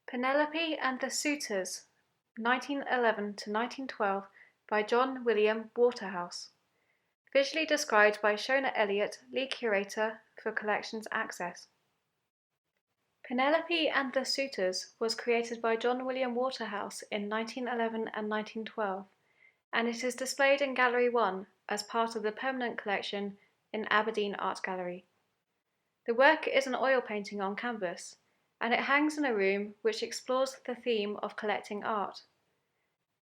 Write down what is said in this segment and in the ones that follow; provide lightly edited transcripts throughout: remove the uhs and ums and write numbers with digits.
Penelope and the Suitors, 1911 to 1912, by John William Waterhouse. Visually described by Shona Elliott, lead curator for Collections Access. Penelope and the Suitors was created by John William Waterhouse in 1911 and 1912, and it is displayed in Gallery 1 as part of the permanent collection in Aberdeen Art Gallery. The work is an oil painting on canvas, and it hangs in a room which explores the theme of collecting art.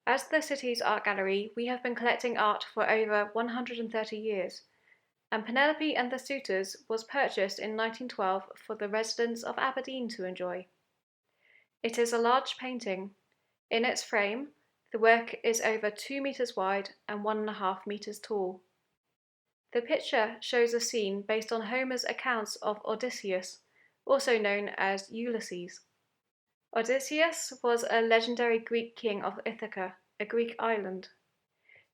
As the city's art gallery, we have been collecting art for over 130 years, and Penelope and the Suitors was purchased in 1912 for the residents of Aberdeen to enjoy. It is a large painting. In its frame, the work is over 2 meters wide and 1.5 meters tall. The picture shows a scene based on Homer's accounts of Odysseus, also known as Ulysses. Odysseus was a legendary Greek king of Ithaca, a Greek island.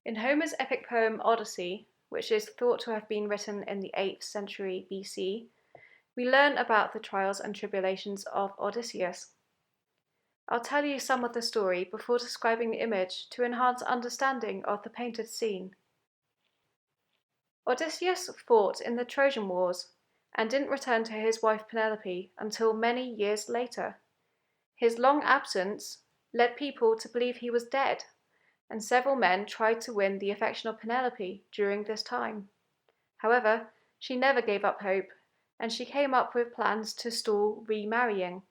In Homer's epic poem Odyssey, which is thought to have been written in the 8th century BC, we learn about the trials and tribulations of Odysseus. I'll tell you some of the story before describing the image to enhance understanding of the painted scene. Odysseus fought in the Trojan Wars and didn't return to his wife Penelope until many years later. His long absence led people to believe he was dead, and several men tried to win the affection of Penelope during this time. However, she never gave up hope, and she came up with plans to stall remarrying.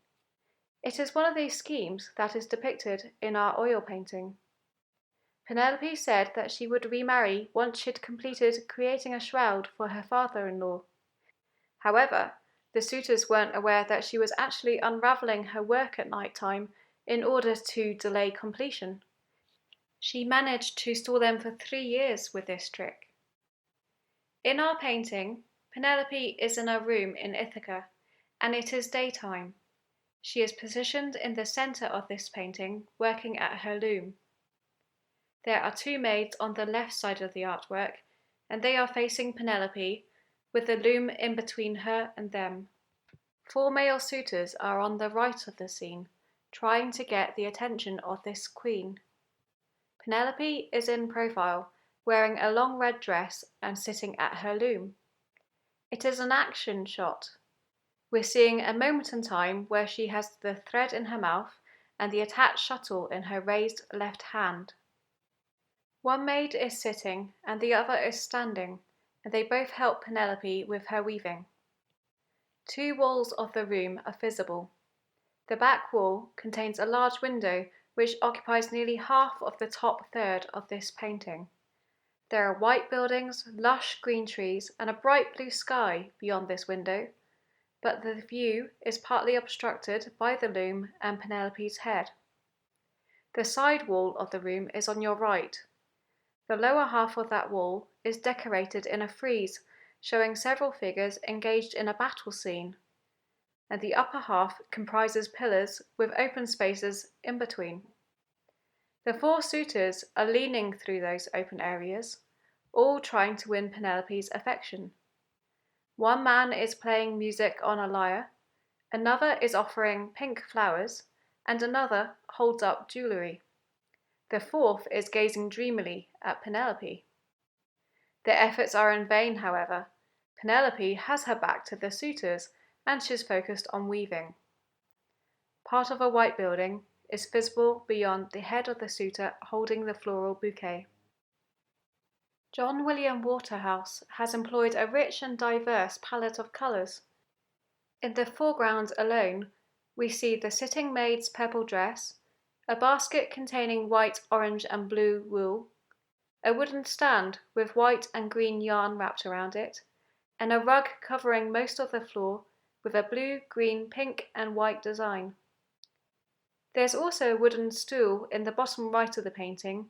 It is one of these schemes that is depicted in our oil painting. Penelope said that she would remarry once she'd completed creating a shroud for her father-in-law. However, the suitors weren't aware that she was actually unravelling her work at night time in order to delay completion. She managed to stall them for 3 years with this trick. In our painting, Penelope is in a room in Ithaca, and it is daytime. She is positioned in the centre of this painting, working at her loom. There are 2 maids on the left side of the artwork, and they are facing Penelope, with the loom in between her and them. 4 male suitors are on the right of the scene, trying to get the attention of this queen. Penelope is in profile, wearing a long red dress and sitting at her loom. It is an action shot. We're seeing a moment in time where she has the thread in her mouth and the attached shuttle in her raised left hand. One maid is sitting and the other is standing, and they both help Penelope with her weaving. 2 walls of the room are visible. The back wall contains a large window which occupies nearly half of the top third of this painting. There are white buildings, lush green trees, and a bright blue sky beyond this window, but the view is partly obstructed by the loom and Penelope's head. The side wall of the room is on your right. The lower half of that wall is decorated in a frieze showing several figures engaged in a battle scene, and the upper half comprises pillars with open spaces in between. The 4 suitors are leaning through those open areas, all trying to win Penelope's affection. One man is playing music on a lyre, another is offering pink flowers, and another holds up jewellery. The 4th is gazing dreamily at Penelope. Their efforts are in vain, however. Penelope has her back to the suitors, and she's focused on weaving. Part of a white building is visible beyond the head of the suitor holding the floral bouquet. John William Waterhouse has employed a rich and diverse palette of colours. In the foreground alone, we see the sitting maid's purple dress, a basket containing white, orange and blue wool, a wooden stand with white and green yarn wrapped around it, and a rug covering most of the floor with a blue, green, pink and white design. There's also a wooden stool in the bottom right of the painting,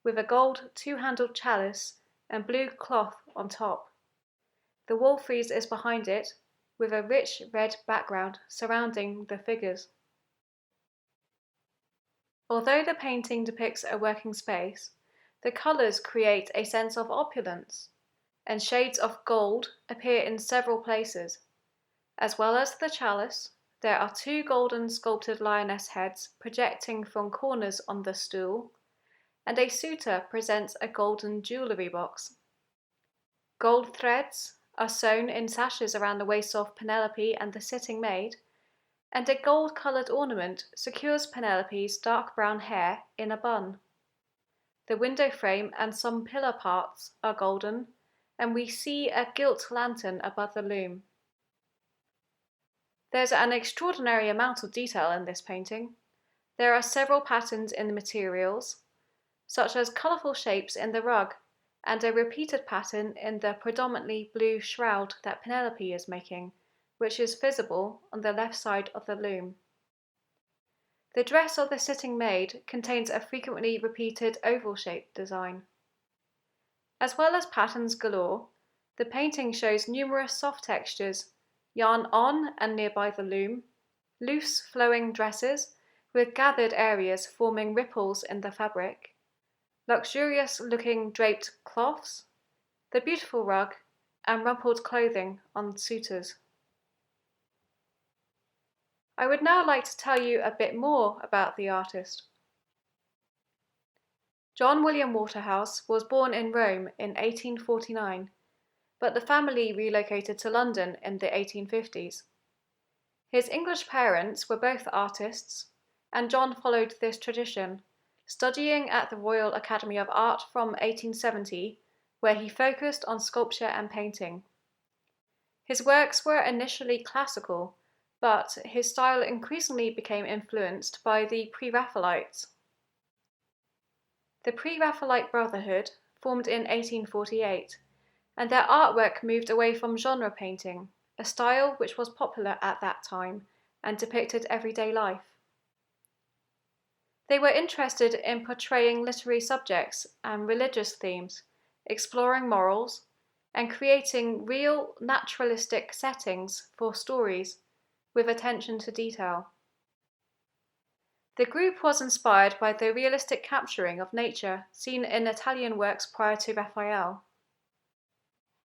with a gold 2-handled chalice and blue cloth on top. The wall frieze is behind it, with a rich red background surrounding the figures. Although the painting depicts a working space, the colours create a sense of opulence, and shades of gold appear in several places, as well as the chalice, there are two golden sculpted lioness heads projecting from corners on the stool, and a suitor presents a golden jewellery box. Gold threads are sewn in sashes around the waist of Penelope and the sitting maid, and a gold-coloured ornament secures Penelope's dark brown hair in a bun. The window frame and some pillar parts are golden, and we see a gilt lantern above the loom. There's an extraordinary amount of detail in this painting. There are several patterns in the materials, such as colourful shapes in the rug, and a repeated pattern in the predominantly blue shroud that Penelope is making, which is visible on the left side of the loom. The dress of the sitting maid contains a frequently repeated oval-shaped design. As well as patterns galore, the painting shows numerous soft textures, yarn on and nearby the loom, loose flowing dresses with gathered areas forming ripples in the fabric, luxurious-looking draped cloths, the beautiful rug, and rumpled clothing on suitors. I would now like to tell you a bit more about the artist. John William Waterhouse was born in Rome in 1849, but the family relocated to London in the 1850s. His English parents were both artists, and John followed this tradition, studying at the Royal Academy of Art from 1870, where he focused on sculpture and painting. His works were initially classical, but his style increasingly became influenced by the Pre-Raphaelites. The Pre-Raphaelite Brotherhood formed in 1848, and their artwork moved away from genre painting, a style which was popular at that time and depicted everyday life. They were interested in portraying literary subjects and religious themes, exploring morals, and creating real, naturalistic settings for stories with attention to detail. The group was inspired by the realistic capturing of nature seen in Italian works prior to Raphael.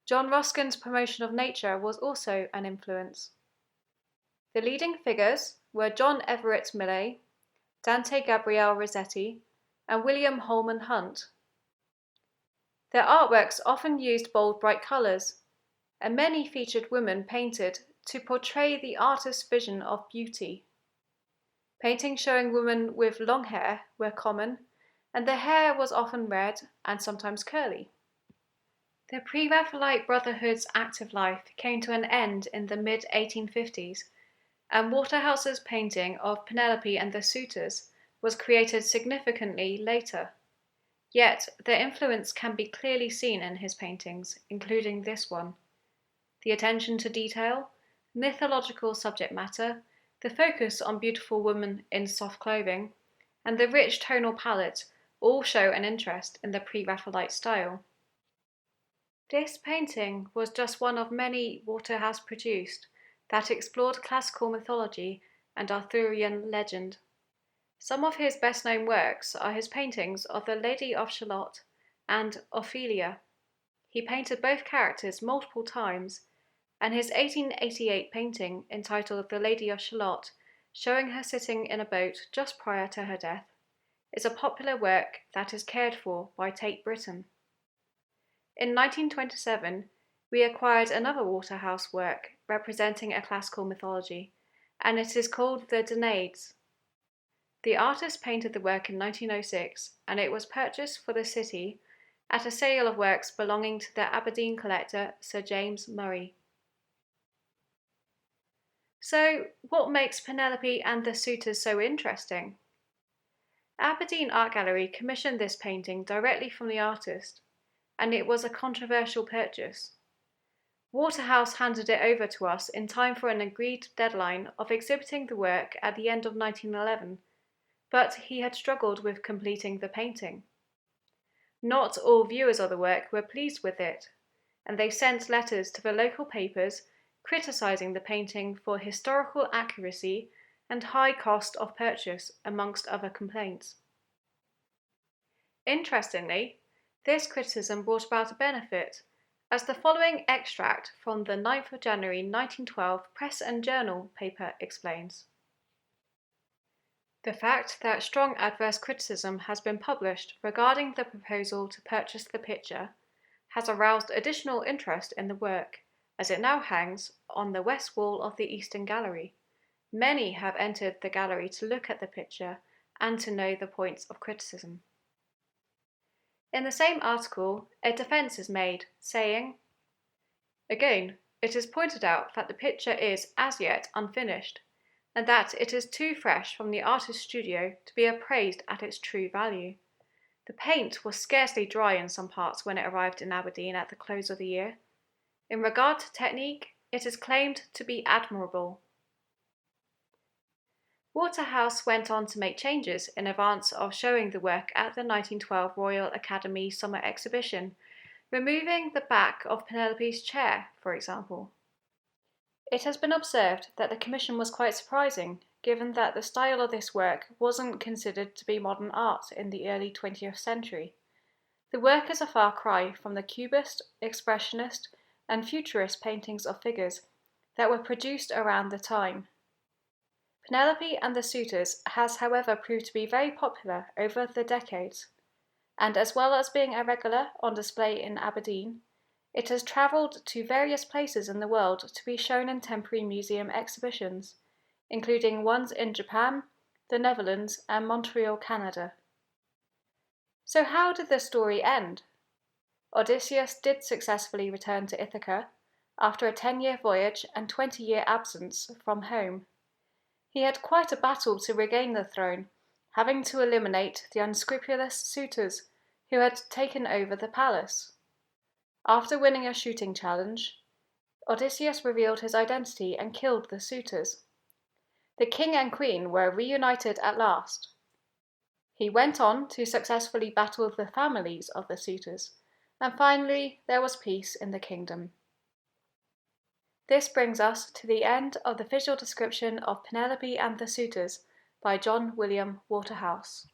John Ruskin's promotion of nature was also an influence. The leading figures were John Everett Millais, Dante Gabriel Rossetti, and William Holman Hunt. Their artworks often used bold, bright colours, and many featured women painted to portray the artist's vision of beauty. Paintings showing women with long hair were common, and the hair was often red and sometimes curly. The Pre-Raphaelite Brotherhood's active life came to an end in the mid-1850s, and Waterhouse's painting of Penelope and the Suitors was created significantly later. Yet their influence can be clearly seen in his paintings, including this one. The attention to detail, mythological subject matter, the focus on beautiful women in soft clothing, and the rich tonal palette all show an interest in the Pre-Raphaelite style. This painting was just one of many Waterhouse produced that explored classical mythology and Arthurian legend. Some of his best-known works are his paintings of the Lady of Shalott and Ophelia. He painted both characters multiple times, and his 1888 painting entitled The Lady of Shalott, showing her sitting in a boat just prior to her death, is a popular work that is cared for by Tate Britain. In 1927, we acquired another Waterhouse work representing a classical mythology, and it is called The Danaids. The artist painted the work in 1906, and it was purchased for the city at a sale of works belonging to the Aberdeen collector Sir James Murray. So, what makes Penelope and the Suitors so interesting? Aberdeen Art Gallery commissioned this painting directly from the artist, and it was a controversial purchase. Waterhouse handed it over to us in time for an agreed deadline of exhibiting the work at the end of 1911, but he had struggled with completing the painting. Not all viewers of the work were pleased with it, and they sent letters to the local papers criticising the painting for historical accuracy and high cost of purchase, amongst other complaints. Interestingly, this criticism brought about a benefit, as the following extract from the 9th of January 1912 Press and Journal paper explains. The fact that strong adverse criticism has been published regarding the proposal to purchase the picture has aroused additional interest in the work, as it now hangs on the west wall of the Eastern Gallery. Many have entered the gallery to look at the picture and to know the points of criticism. In the same article, a defence is made, saying, again, it is pointed out that the picture is as yet unfinished, and that it is too fresh from the artist's studio to be appraised at its true value. The paint was scarcely dry in some parts when it arrived in Aberdeen at the close of the year. In regard to technique, it is claimed to be admirable. Waterhouse went on to make changes in advance of showing the work at the 1912 Royal Academy Summer Exhibition, removing the back of Penelope's chair, for example. It has been observed that the commission was quite surprising, given that the style of this work wasn't considered to be modern art in the early 20th century. The work is a far cry from the Cubist, Expressionist, and Futurist paintings of figures that were produced around the time. Penelope and the Suitors has, however, proved to be very popular over the decades, and as well as being a regular on display in Aberdeen, it has travelled to various places in the world to be shown in temporary museum exhibitions, including ones in Japan, the Netherlands, and Montreal, Canada. So how did the story end? Odysseus did successfully return to Ithaca after a 10-year voyage and 20-year absence from home. He had quite a battle to regain the throne, having to eliminate the unscrupulous suitors who had taken over the palace. After winning a shooting challenge, Odysseus revealed his identity and killed the suitors. The king and queen were reunited at last. He went on to successfully battle the families of the suitors, and finally there was peace in the kingdom. This brings us to the end of the visual description of Penelope and the Suitors by John William Waterhouse.